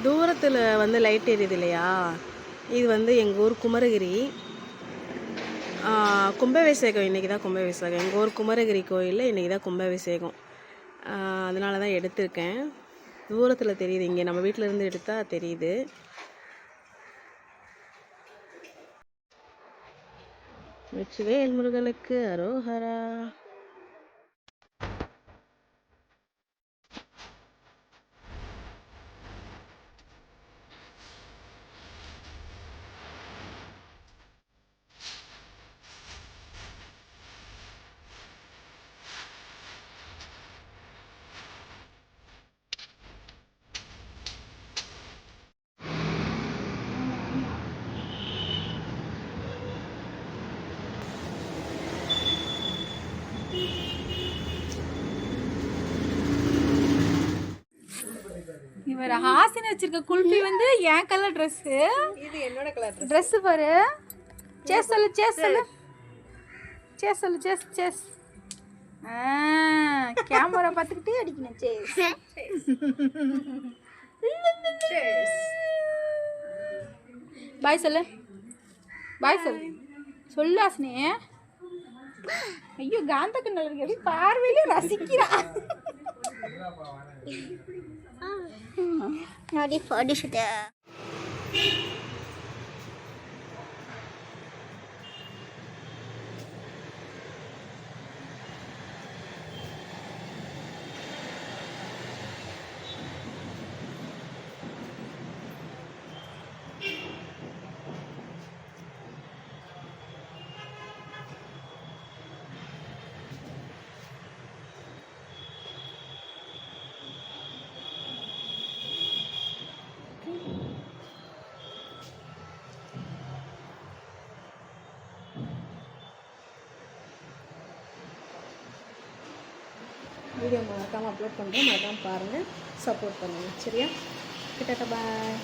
தூரத்தில் வந்து லைட் எரியுது இல்லையா, இது வந்து எங்கள் ஊர் குமரகிரி கும்பாபிஷேகம். இன்றைக்கி தான் கும்பாபிஷேகம். எங்கள் ஊர் குமரகிரி கோயிலில் இன்றைக்கி தான் கும்பாபிஷேகம். அதனால தான் எடுத்திருக்கேன். தூரத்தில் தெரியுது, இங்கே நம்ம வீட்டில் இருந்து எடுத்தால் தெரியுது. வெற்றிவேல் முருகனுக்கு அரோஹரா. இவர் ஹாசின் வச்சிருக்க குல்ஃபி வந்து என் கலர் ட்ரெஸ்ஸு, இது என்னோட கலர் ட்ரெஸ்ஸு பாரு. சேஸ் சொல்லு, சேஸ் சொல்லு, சேஸ் சொல்லு, சேஸ் சேஸ். கேமரா பார்த்துக்கிட்டே அடிக்கணும். சேஸ் பாய் சொல்லு, பாய் சொல்லு, சொல்லு ஹாசினி. ஐயோ காந்த கண்ணல் எப்படி பார்வையிலே ரசிக்கிறா. Naughty for this there. Video மறக்காமல் அப்லோட் பண்ணுறேன், மறக்காமல் பாருங்கள், சப்போர்ட் பண்ணுங்கள். சரியா? கிட்ட பாய்.